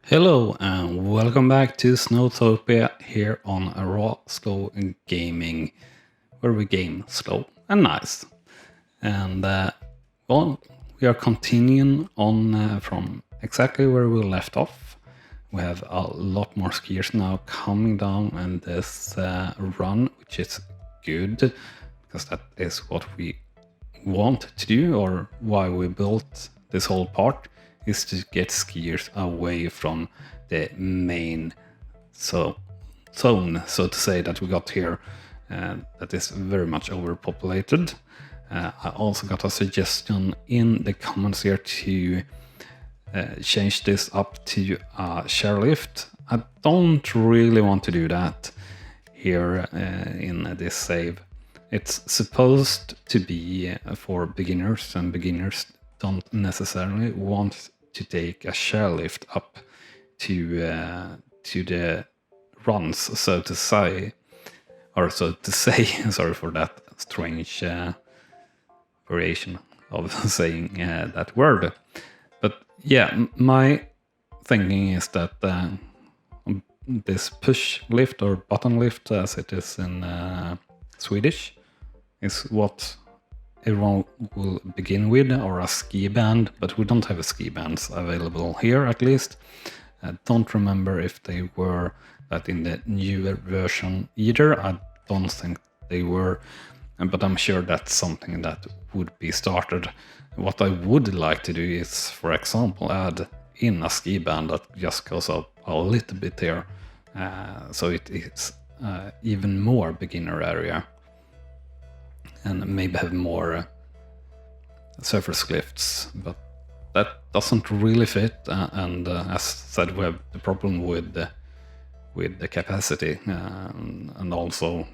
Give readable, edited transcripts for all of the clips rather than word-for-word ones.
Hello and welcome back to SnowTopia here on RawSlowGaming, where we game slow and nice. And well, we are continuing on from exactly where we left off. We have a lot more skiers now coming down in this run, which is good because that is what we want to do, or why we built this whole part, is to get skiers away from the main zone, so to say, that we got here, that is very much overpopulated. I also got a suggestion in the comments here to change this up to a chairlift. I don't really want to do that here in this save. It's supposed to be for beginners, and beginners don't necessarily want to take a chairlift up to the runs, so to say, or so to say. Sorry for that strange variation of saying that word. But yeah, my thinking is that this push lift, or button lift as it is in Swedish, is what everyone will begin with, or a ski band, but we don't have a ski bands available here, at least. I don't remember if they were that in the newer version either. I don't think they were, but I'm sure that's something that would be started. What I would like to do is, for example, add in a ski band that just goes up a little bit here, so it is even more beginner area, and maybe have more surface lifts, but that doesn't really fit. And as said, we have the problem with the capacity, and also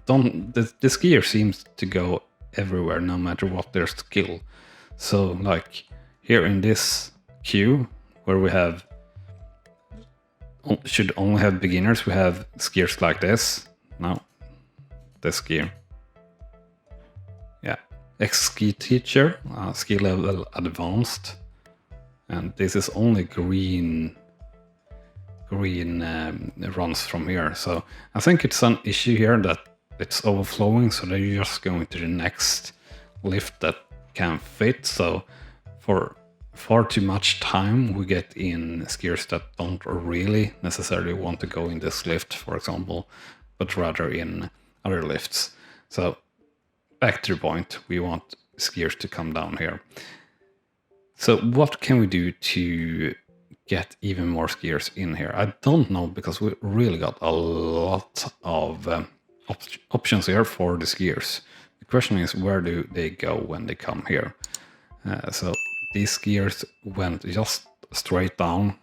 the skier seems to go everywhere, no matter what their skill. So, like here in this queue, where we have should only have beginners, we have skiers like this. No, this skier. Yeah, X-ski teacher, ski level advanced, and this is only green runs from here. So I think it's an issue here that it's overflowing, so they're just going to the next lift that can fit. So for far too much time we get in skiers that don't really necessarily want to go in this lift, for example, but rather in other lifts. So back to the point, we want skiers to come down here. So what can we do to get even more skiers in here? I don't know, because we really got a lot of options here for the skiers. The question is, where do they go when they come here? So these skiers went just straight down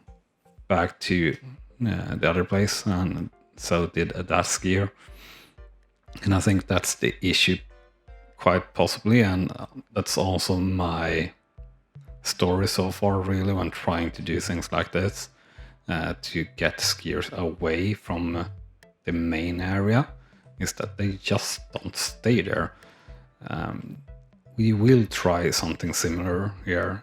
back to the other place, and so did that skier. And I think that's the issue, quite possibly, and that's also my story so far, really, when trying to do things like this, to get skiers away from the main area, is that they just don't stay there. We will try something similar here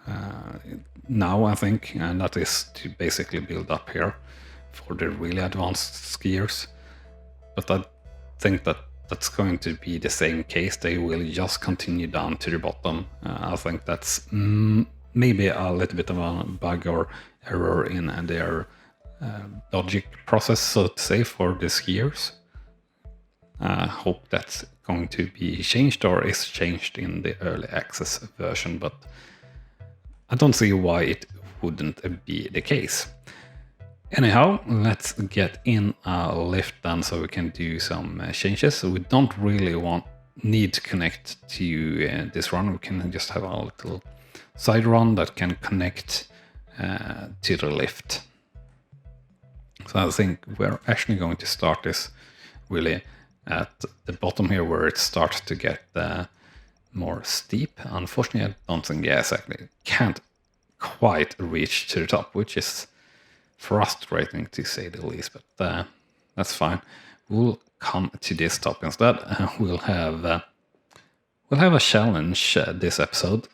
now, I think, and that is to basically build up here for the really advanced skiers. But I think that that's going to be the same case. They will just continue down to the bottom. I think that's maybe a little bit of a bug or error in their logic process, so to say, for the skiers. I hope that's going to be changed, or is changed in the early access version, but I don't see why it wouldn't be the case. Anyhow, let's get in a lift then, so we can do some changes. So we don't really need to connect to this run. We can just have a little side run that can connect to the lift. So I think we're actually going to start this really at the bottom here, where it starts to get more steep. Unfortunately, I don't think, yeah, exactly, can't quite reach to the top, which is frustrating to say the least, but that's fine. We'll come to this top instead. We'll have a challenge this episode,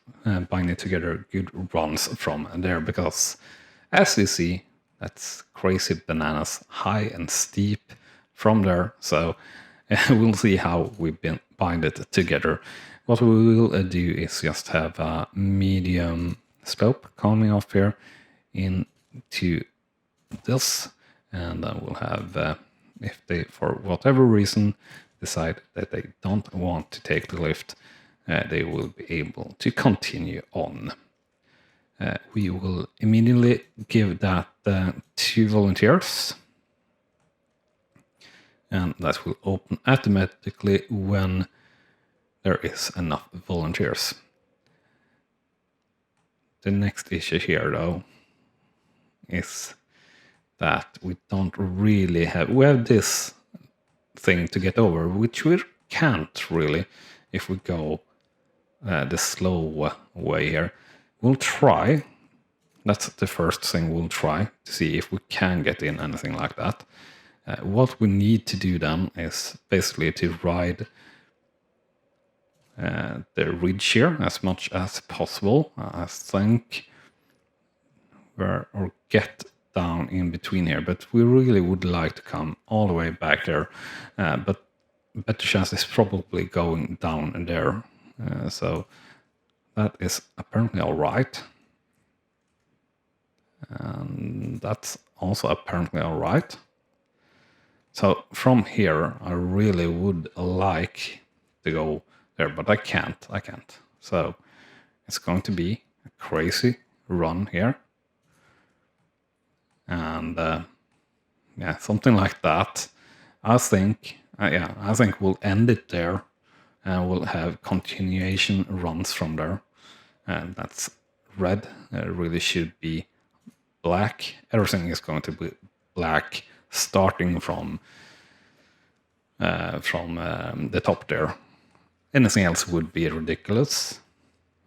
binding together good runs from there, because as you see, That's crazy bananas, high and steep from there. So we'll see how we bind it together. What we will do is just have a medium slope coming off here into this, and then we'll have, if they, for whatever reason, decide that they don't want to take the lift, they will be able to continue on. We will immediately give that 2 volunteers, and that will open automatically when there is enough volunteers. The next issue here, though, is that we don't really have... We have this thing to get over, which we can't really if we go the slow way here. We'll try. That's the first thing we'll try to see if we can get in anything like that. What we need to do then is basically to ride the ridge here as much as possible. I think or get down in between here, but we really would like to come all the way back there. But better chance is probably going down there. So that is apparently all right. And that's also apparently all right. So from here, I really would like to go there, but I can't. So it's going to be a crazy run here. And yeah, something like that. I think we'll end it there, and we'll have continuation runs from there. And that's red. Really should be black. Everything is going to be black, starting from the top there. Anything else would be ridiculous,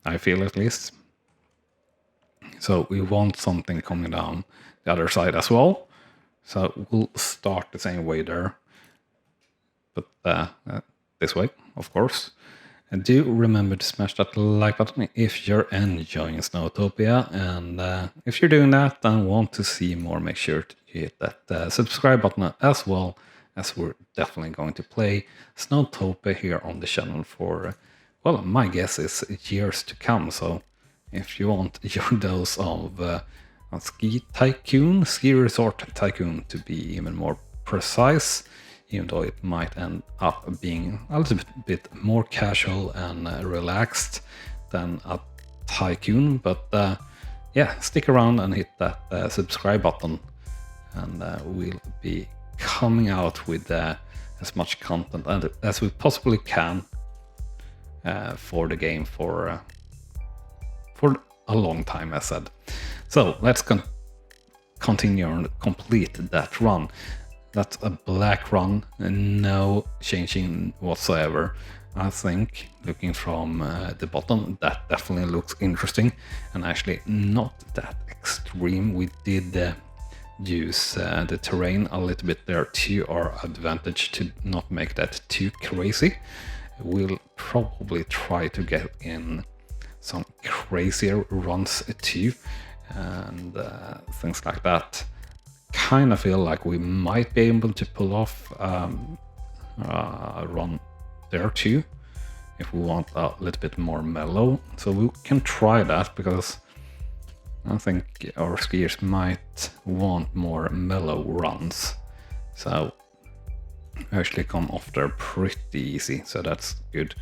I feel, at least. So we want something coming down the other side as well. So we'll start the same way there, but this way, of course. And do remember to smash that like button if you're enjoying SnowTopia. And if you're doing that and want to see more, make sure to hit that subscribe button as well, as we're definitely going to play SnowTopia here on the channel for, well, my guess is years to come. So if you want your dose of ski resort tycoon to be even more precise, even though it might end up being a little bit more casual and relaxed than a tycoon. But yeah, stick around and hit that subscribe button, and we'll be coming out with as much content as we possibly can for the game for a long time, as said. So let's continue and complete that run. That's a black run, and no changing whatsoever. I think, looking from the bottom, that definitely looks interesting, and actually not that extreme. We did use the terrain a little bit there to our advantage to not make that too crazy. We'll probably try to get in some crazier runs too, and things like that. Kind of feel like we might be able to pull off a run there too, if we want a little bit more mellow. So we can try that, because I think our skiers might want more mellow runs. So actually come off there pretty easy, so that's good.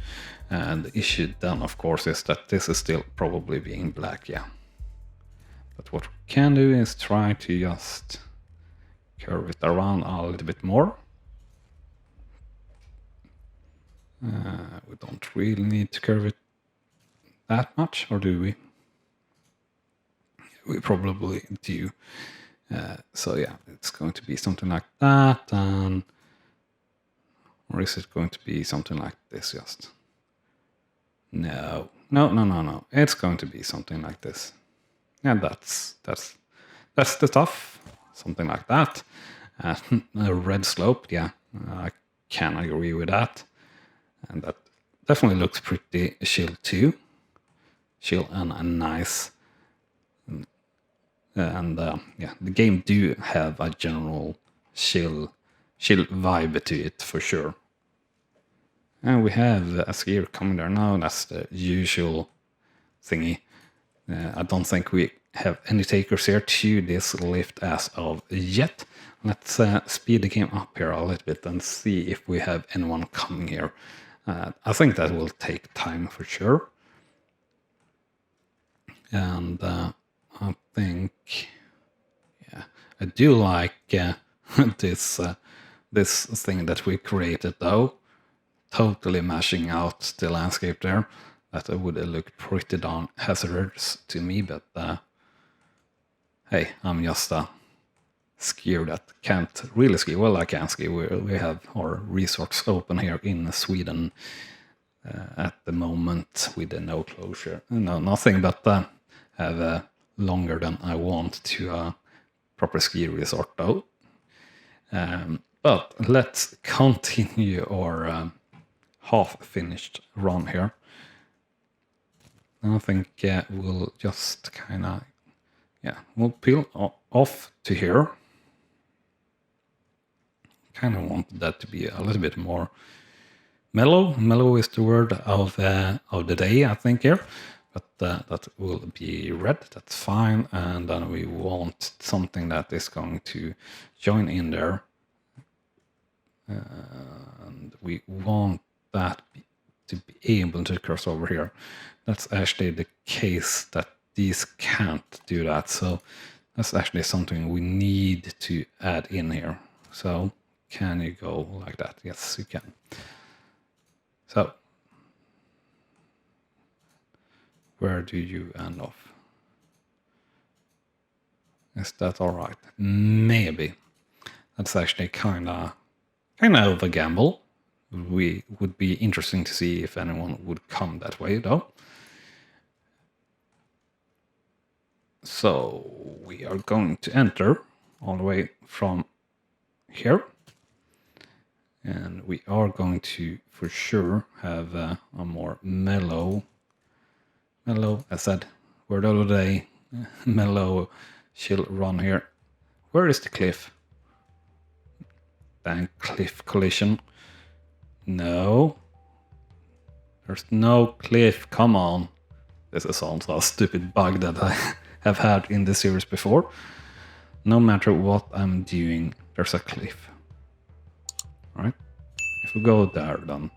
And the issue then, of course, is that this is still probably being black, yeah. But what we can do is try to just curve it around a little bit more. We don't really need to curve it that much, or do we? We probably do. So yeah, it's going to be something like that, and or is it going to be something like this just? No. It's going to be something like this. And that's the stuff. Something like that. A red slope, yeah, I can agree with that. And that definitely looks pretty chill too. Chill and nice. And yeah, the game do have a general chill vibe to it for sure. And we have a skier coming there now. That's the usual thingy. I don't think we have any takers here to this lift as of yet. Let's speed the game up here a little bit and see if we have anyone coming here. I think that will take time for sure. And I think, yeah, I do like this this thing that we created though. Totally mashing out the landscape there. That would look pretty darn hazardous to me, but hey, I'm just a skier that can't really ski. Well, I can ski. We have our resorts open here in Sweden at the moment with no closure. No, nothing, but have longer than I want to a proper ski resort though. But let's continue our half-finished run here. I think we'll just kind of, yeah, we'll peel off to here. Kind of want that to be a little bit more mellow. Mellow is the word of the day, I think here. But that will be red, that's fine. And then we want something that is going to join in there. And we want that to be able to cross over here. That's actually the case that these can't do that. So that's actually something we need to add in here. So can you go like that? Yes, you can. So where do you end off? Is that all right? Maybe. That's actually kind of a gamble. We would be interesting to see if anyone would come that way though. So we are going to enter all the way from here. And we are going to, for sure, have a more mellow, I said, word of the day, mellow, chill run here. Where is the cliff? Dang, cliff collision. No. There's no cliff, come on. This is also a stupid bug that I have had in this series before. No matter what I'm doing, there's a cliff. Alright, if we go there then,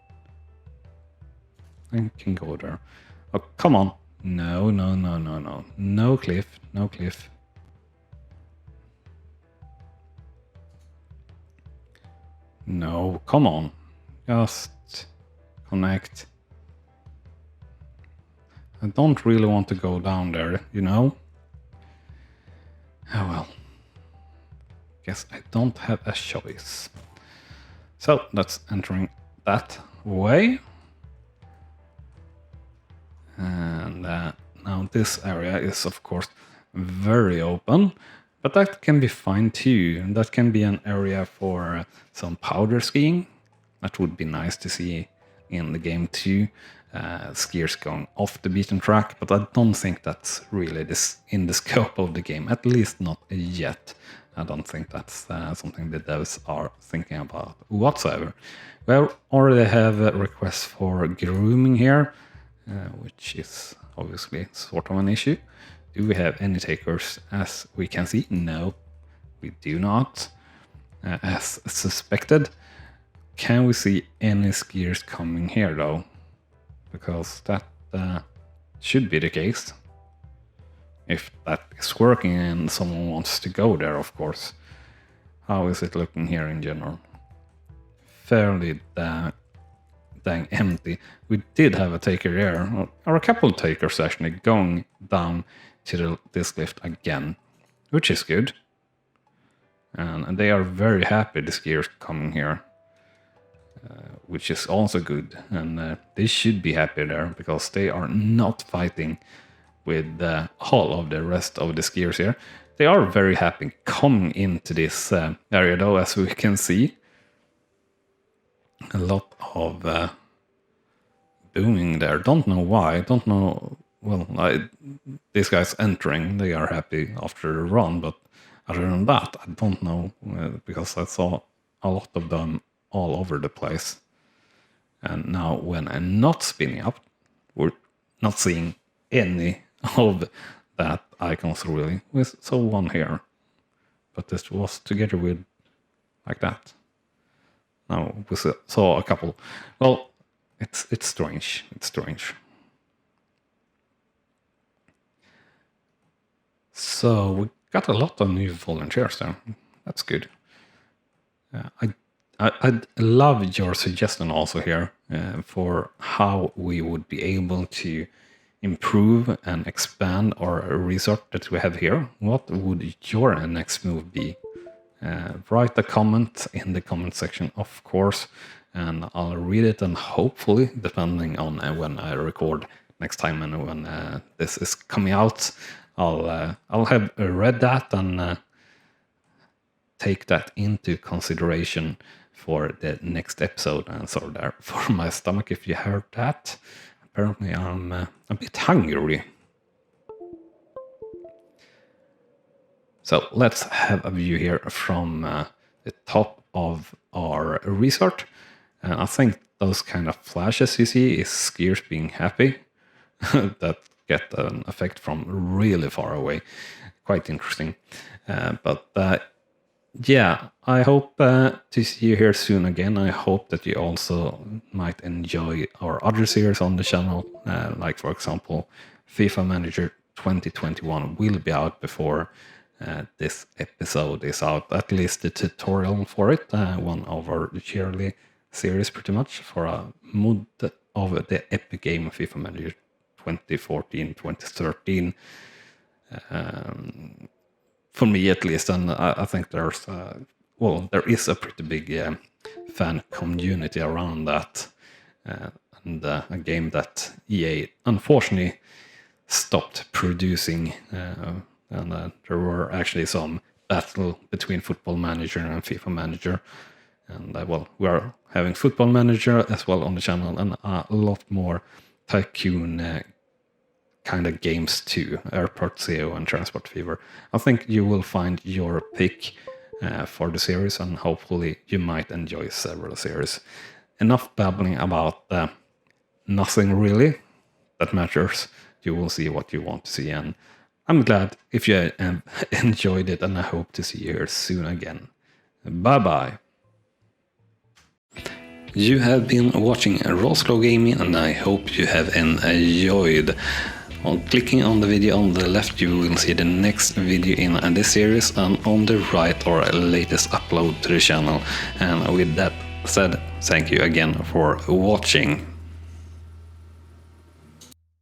I can go there. Oh, come on. No, no, no, no, no. No cliff, no cliff. No, come on. Just connect. I don't really want to go down there, you know? Oh well. Guess I don't have a choice. So that's entering that way. And now this area is of course very open, but that can be fine too. And that can be an area for some powder skiing. That would be nice to see in the game too. Skiers going off the beaten track, but I don't think that's really in the scope of the game, at least not yet. I don't think that's something the devs are thinking about whatsoever. We already have requests for grooming here, which is obviously sort of an issue. Do we have any takers? As we can see, no, we do not. As suspected. Can we see any skiers coming here though? Because that should be the case. If that is working and someone wants to go there, of course. How is it looking here in general? Fairly dang empty. We did have a taker there, or a couple of takers actually, going down to this lift again, which is good. And they are very happy, the skiers coming here. Which is also good, and they should be happy there because they are not fighting with all of the rest of the skiers here. They are very happy coming into this area though, as we can see. A lot of booing there, don't know why, don't know these guys entering, they are happy after a run, but other than that, I don't know, because I saw a lot of them all over the place. And now when I'm not spinning up, we're not seeing any of that icons really. We saw one here, but this was together with like that. Now we saw a couple. Well, it's strange. It's strange. So we got a lot of new volunteers there. That's good. I love your suggestion also here for how we would be able to improve and expand our resort that we have here. What would your next move be? Write a comment in the comment section, of course, and I'll read it, and hopefully, depending on when I record next time and when this is coming out, I'll have read that and take that into consideration for the next episode. And sorry there for my stomach if you heard that. Apparently I'm a bit hungry. So let's have a view here from the top of our resort. And I think those kind of flashes you see is skiers being happy that get an effect from really far away. Quite interesting. Yeah, I hope to see you here soon again. I hope that you also might enjoy our other series on the channel. Like, for example, FIFA Manager 2021 will be out before this episode is out. At least the tutorial for it, one of our yearly series pretty much, for a mod of the epic game FIFA Manager 2014-2013. For me at least, and I think there is a pretty big fan community around that, and a game that EA unfortunately stopped producing, and there were actually some battle between Football Manager and FIFA Manager, and we are having Football Manager as well on the channel, and a lot more Tycoon kind of games too, Airport CO and Transport Fever. I think you will find your pick for the series, and hopefully you might enjoy several series. Enough babbling about nothing really that matters. You will see what you want to see, and I'm glad if you enjoyed it, and I hope to see you here soon again. Bye bye. You have been watching RawSlowGaming, and I hope you have enjoyed. On clicking on the video on the left, you will see the next video in this series, and on the right our latest upload to the channel. And with that said, thank you again for watching.